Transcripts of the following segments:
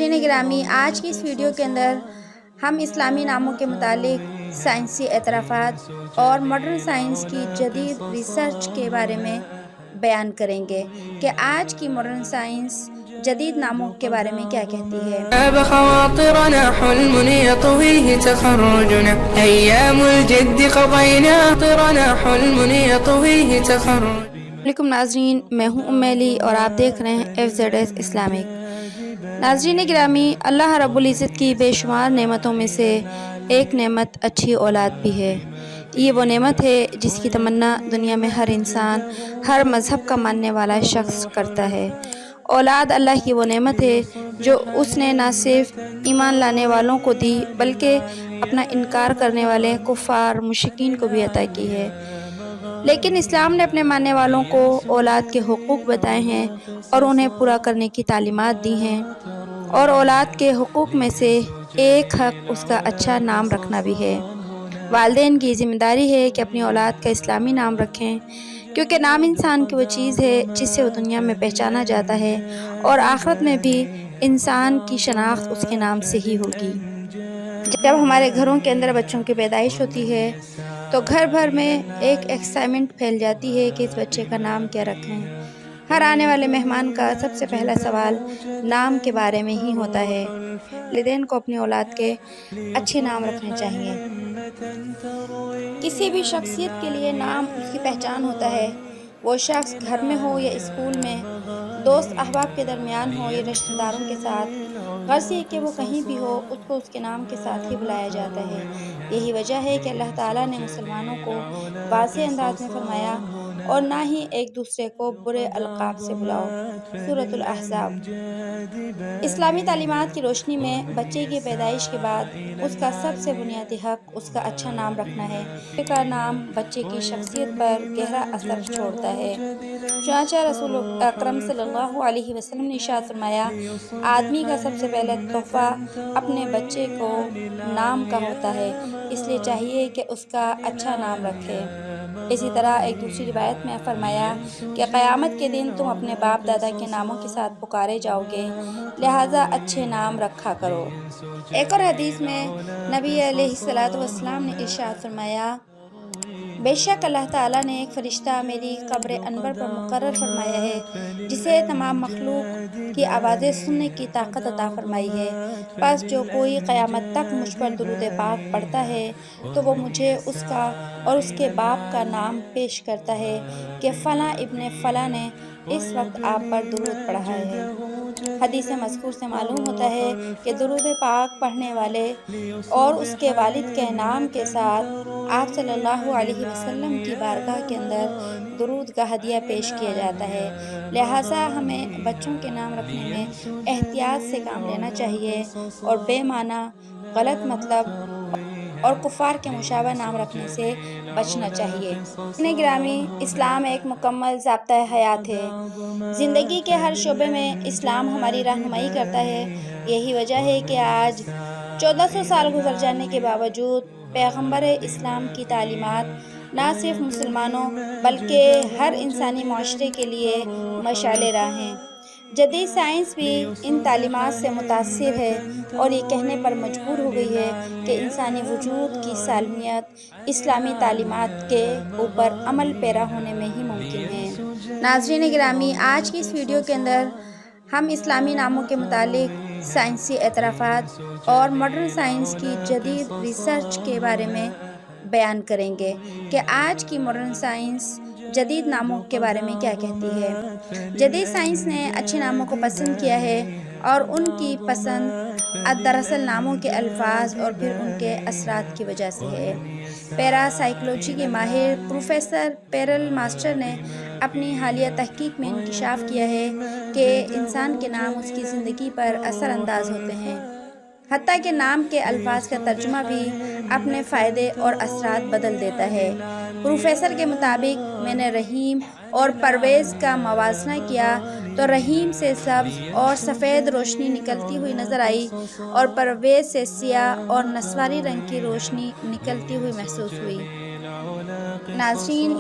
नाज़रीन गिरामी, आज की इस वीडियो के अंदर हम इस्लामी नामों के मुतालिक साइंसी एतराफ़ात और मॉडर्न साइंस की जदीद रिसर्च के बारे में बयान करेंगे कि आज की मॉडर्न साइंस जदीद नामों के बारे में क्या कहती है। वालेकुम नाज़रीन, मैं हूँ उम्मेली और आप देख रहे हैं FZS इस्लामिक। नाज़रीन गिरामी, अल्लाह रब्बुल इज़्ज़त की बेशुमार नेमतों में से एक नेमत अच्छी औलाद भी है। ये वो नेमत है जिसकी तमन्ना दुनिया में हर इंसान, हर मज़हब का मानने वाला शख्स करता है। औलाद अल्लाह की वो नेमत है जो उसने ना सिर्फ ईमान लाने वालों को दी बल्कि अपना इनकार करने वाले कुफ़ार मुशरिकीन को भी अता की है। लेकिन इस्लाम ने अपने मानने वालों को औलाद के हुकूक बताए हैं और उन्हें पूरा करने की तालीमात दी हैं। और औलाद के हुकूक में से एक हक़ उसका अच्छा नाम रखना भी है। वालिदैन की ज़िम्मेदारी है कि अपनी औलाद का इस्लामी नाम रखें, क्योंकि नाम इंसान की वो चीज़ है जिससे वो दुनिया में पहचाना जाता है और आखिरत में भी इंसान की शनाख्त उसके नाम से ही होगी। जब हमारे घरों के अंदर बच्चों की पैदाइश होती है तो घर भर में एक एक्साइटमेंट फैल जाती है कि इस बच्चे का नाम क्या रखें। हर आने वाले मेहमान का सबसे पहला सवाल नाम के बारे में ही होता है। वालिदैन को अपनी औलाद के अच्छे नाम रखने चाहिए। किसी भी शख्सियत के लिए नाम उसकी पहचान होता है। वो शख्स घर में हो या स्कूल में, दोस्त अहबाब के दरमियान हो या रिश्तेदारों के साथ, गर्ज़ ये कि वो कहीं भी हो, उसको उसके नाम के साथ ही बुलाया जाता है। यही वजह है कि अल्लाह ताला ने मुसलमानों को वाज़ेह अंदाज में फरमाया और ना ही एक दूसरे को बुरे अलक़ाब से बुलाओ। सूरतुल अहज़ाब। इस्लामी तालीमात की रोशनी में बच्चे की पैदाइश के बाद उसका सबसे बुनियादी हक़ उसका अच्छा नाम रखना है। बच्चे का नाम बच्चे की शख्सियत पर गहरा असर छोड़ता है। चुनांचे रसूल अकरम सल्लल्लाहु अलैहि वसल्लम ने इरशाद फरमाया, आदमी का सबसे पहला तोहफ़ा अपने बच्चे को नाम का होता है, इसलिए चाहिए कि उसका अच्छा नाम रखे। इसी तरह एक दूसरी रिवायत में फरमाया कि क़यामत के दिन तुम अपने बाप दादा के नामों के साथ पुकारे जाओगे, लिहाजा अच्छे नाम रखा करो। एक और हदीस में नबी अलैहिस्सलातु वस्सलाम ने इरशाद फरमाया, बेशक अल्लाह ताला ने एक फ़रिश्ता मेरी कब्र अनवर पर मुकर्रर फरमाया है, जिसे तमाम मखलूक की आवाज़ें सुनने की ताकत अता फरमाई है। बस जो कोई क़यामत तक मुझ पर दुरूद पाक पढ़ता है तो वो मुझे उसका और उसके बाप का नाम पेश करता है कि फ़लाँ इब्ने फ़लाँ ने इस वक्त आप पर दुरूद पढ़ा है। हदीस मज़कूर से मालूम होता है कि दुरूद पाक पढ़ने वाले और उसके वालिद के नाम के साथ आप सल्लल्लाहु अलैहि वसल्लम की बारगाह के अंदर दुरूद का हदिया पेश किया जाता है। लिहाजा हमें बच्चों के नाम रखने में एहतियात से काम लेना चाहिए और बेमाना, गलत मतलब और कुफ़ार के मुशाबह नाम रखने से बचना चाहिए। अपने गिरामी, इस्लाम एक मुकम्मल ज़ाब्ता हयात है। ज़िंदगी के हर शोबे में इस्लाम हमारी रहनुमाई करता है। यही वजह है कि आज 1400 साल गुजर जाने के बावजूद पैगम्बर इस्लाम की तालीमात ना सिर्फ मुसलमानों बल्कि हर इंसानी माशरे के लिए मशाले राह हैं। जदीद साइंस भी इन तालीमात से मुतासिर है और ये कहने पर मजबूर हो गई है कि इंसानी वजूद की सालमियत इस्लामी तालीमात के ऊपर अमल पैरा होने में ही मुमकिन है। नाज़रीन गिरामी, आज की इस वीडियो के अंदर हम इस्लामी नामों के मुतालिक साइंसी एतराफ़ात और मॉडर्न साइंस की जदीद रिसर्च के बारे में बयान करेंगे कि आज की मॉडर्न साइंस जदीद नामों के बारे में क्या कहती है। जदीद साइंस ने अच्छे नामों को पसंद किया है और उनकी पसंद दरअसल नामों के अल्फाज और फिर उनके असरात की वजह से है। पैरासाइकोलॉजी के माहिर प्रोफेसर पेरल मास्टर ने अपनी हालिया तहकीक में इंकशाफ किया है कि इंसान के नाम उसकी ज़िंदगी पर असर अंदाज होते हैं, हत्ता के नाम के अल्फाज का तर्जुमा भी अपने फ़ायदे और असरात बदल देता है। प्रोफेसर के मुताबिक मैंने रहीम और परवेज़ का मवाजना किया तो रहीम से सब्ज़ और सफ़ेद रोशनी निकलती हुई नज़र आई और परवेज़ से सियाह और नस्वारी रंग की रोशनी निकलती हुई महसूस हुई। नाज़रीन,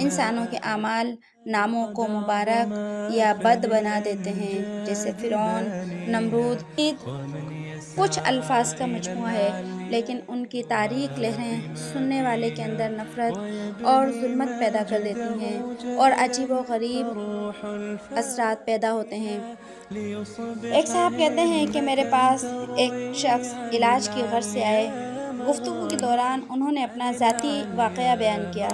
انسانوں کے اعمال ناموں کو مبارک یا بد بنا دیتے ہیں، جیسے فرعون، نمرود۔ کچھ الفاظ کا مجموعہ ہے، لیکن ان کی تاریک لہریں سننے والے کے اندر نفرت اور ظلمت پیدا کر دیتی ہیں اور عجیب و غریب اثرات پیدا ہوتے ہیں۔ ایک صاحب کہتے ہیں کہ میرے پاس ایک شخص علاج کی غرض سے آئے۔ گفتگو کے دوران انہوں نے اپنا ذاتی واقعہ بیان کیا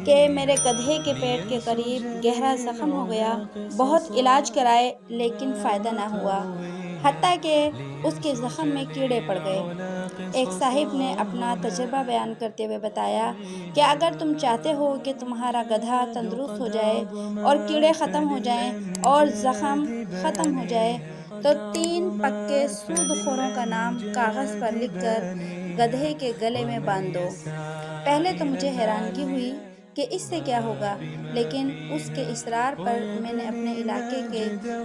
کہ میرے گدھے کے پیٹ کے قریب گہرا زخم ہو گیا، بہت علاج کرائے لیکن فائدہ نہ ہوا، حتیٰ کہ اس کے زخم میں کیڑے پڑ گئے۔ ایک صاحب نے اپنا تجربہ بیان کرتے ہوئے بتایا کہ اگر تم چاہتے ہو کہ تمہارا گدھا تندرست ہو جائے اور کیڑے ختم ہو جائیں اور زخم ختم ہو جائے تو 3 پکے سود خوروں کا نام کاغذ پر لکھ کر گدھے کے گلے میں باندھ دو۔ پہلے تو مجھے حیرانگی ہوئی کہ اس سے کیا ہوگا، لیکن اس کے اصرار پر میں نے اپنے علاقے کے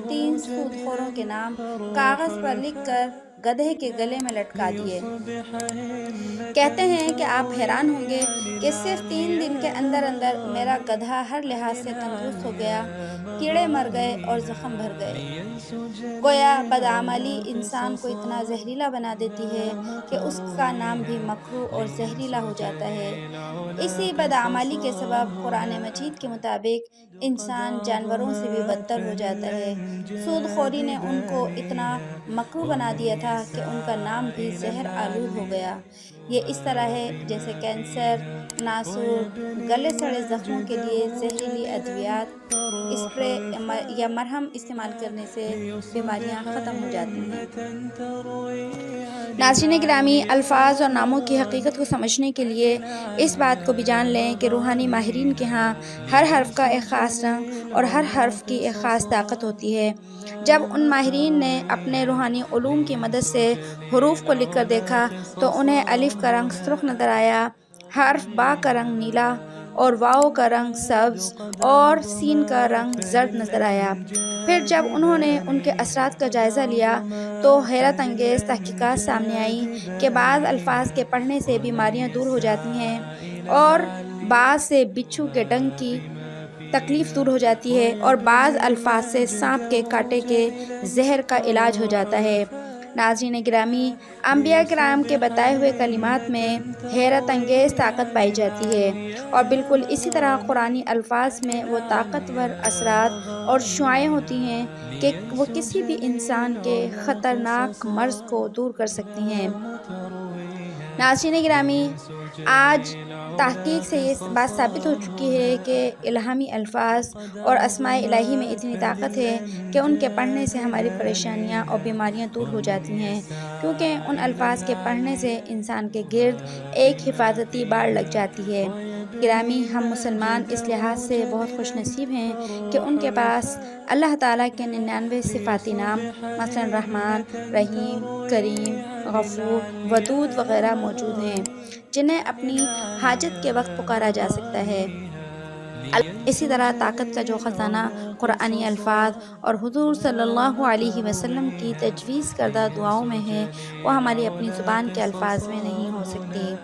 3 سود خوروں کے نام کاغذ پر لکھ کر گدھے کے گلے میں لٹکا دیے۔ کہتے ہیں کہ آپ حیران ہوں گے کہ صرف 3 دن کے اندر میرا گدھا ہر لحاظ سے تندرست ہو گیا، کیڑے مر گئے اور زخم بھر گئے۔ گویا بدعملی انسان کو اتنا زہریلا بنا دیتی ہے کہ اس کا نام بھی مکروہ اور زہریلا ہو جاتا ہے۔ اسی بدعملی کے سبب قرآن مجید کے مطابق انسان جانوروں سے بھی بدتر ہو جاتا ہے۔ سود خوری نے ان کو اتنا مکروہ بنا دیا تھا کہ ان کا نام بھی زہر آلود ہو گیا۔ یہ اس طرح ہے جیسے کینسر، ناسور، گلے سڑے زخموں کے لیے زہریلی ادویات، اسپرے یا مرہم استعمال کرنے سے بیماریاں ختم ہو جاتی ہیں۔ ناظرین گرامی، الفاظ اور ناموں کی حقیقت کو سمجھنے کے لیے اس بات کو بھی جان لیں کہ روحانی ماہرین کے ہاں ہر حرف کا ایک خاص رنگ اور ہر حرف کی ایک خاص طاقت ہوتی ہے۔ جب ان ماہرین نے اپنے روحانی علوم کی مدد سے حروف کو لکھ کر دیکھا تو انہیں الف کا رنگ سرخ نظر آیا، حرف با کا رنگ نیلا اور واو کا رنگ سبز اور سین کا رنگ زرد نظر آیا۔ پھر جب انہوں نے ان کے اثرات کا جائزہ لیا تو حیرت انگیز تحقیقات سامنے آئیں کہ بعض الفاظ کے پڑھنے سے بیماریاں دور ہو جاتی ہیں اور بعض سے بچھو کے ڈنگ کی تکلیف دور ہو جاتی ہے اور بعض الفاظ سے سانپ کے کاٹے کے زہر کا علاج ہو جاتا ہے۔ ناظرین گرامی، انبیاء کرام کے بتائے ہوئے کلمات میں حیرت انگیز طاقت پائی جاتی ہے اور بالکل اسی طرح قرآنی الفاظ میں وہ طاقتور اثرات اور شعائیں ہوتی ہیں کہ وہ کسی بھی انسان کے خطرناک مرض کو دور کر سکتی ہیں۔ ناظرین گرامی، آج تحقیق سے یہ بات ثابت ہو چکی ہے کہ الہامی الفاظ اور اسماء الہی میں اتنی طاقت ہے کہ ان کے پڑھنے سے ہماری پریشانیاں اور بیماریاں دور ہو جاتی ہیں، کیونکہ ان الفاظ کے پڑھنے سے انسان کے گرد ایک حفاظتی باڑ لگ جاتی ہے۔ گرامی، ہم مسلمان اس لحاظ سے بہت خوش نصیب ہیں کہ ان کے پاس اللہ تعالیٰ کے 99 صفاتی نام مثلا رحمان، رحیم، کریم، غفور، ودود وغیرہ موجود ہیں جنہیں اپنی حاجت کے وقت پکارا جا سکتا ہے۔ اسی طرح طاقت کا جو خزانہ قرآنی الفاظ اور حضور صلی اللہ علیہ وسلم کی تجویز کردہ دعاؤں میں ہے، وہ ہماری اپنی زبان کے الفاظ میں نہیں ہو سکتی۔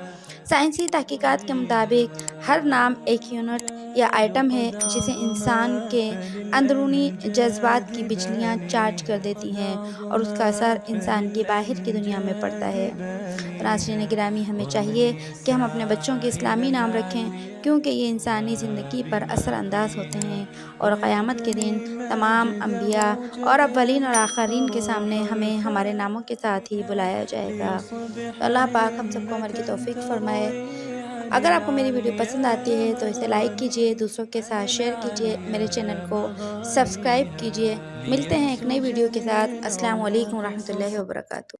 سائنسی تحقیقات کے مطابق ہر نام ایک یونٹ یا آئٹم ہے جسے انسان کے اندرونی جذبات کی بجلیاں چارج کر دیتی ہیں اور اس کا اثر انسان کی باہر کی دنیا میں پڑتا ہے۔ ناظرین گرامی، ہمیں چاہیے کہ ہم اپنے بچوں کے اسلامی نام رکھیں، کیونکہ یہ انسانی زندگی پر اثر انداز ہوتے ہیں اور قیامت کے دن تمام انبیاء اور اولین اور آخرین کے سامنے ہمیں ہمارے ناموں کے ساتھ ہی بلایا جائے گا۔ تو اللہ پاک ہم سب کو عمل کی توفیق فرمائے۔ اگر آپ کو میری ویڈیو پسند آتی ہے تو اسے لائک کیجئے، دوسروں کے ساتھ شیئر کیجئے، میرے چینل کو سبسکرائب کیجئے۔ ملتے ہیں ایک نئی ویڈیو کے ساتھ۔ السلام علیکم ورحمۃ اللہ وبرکاتہ۔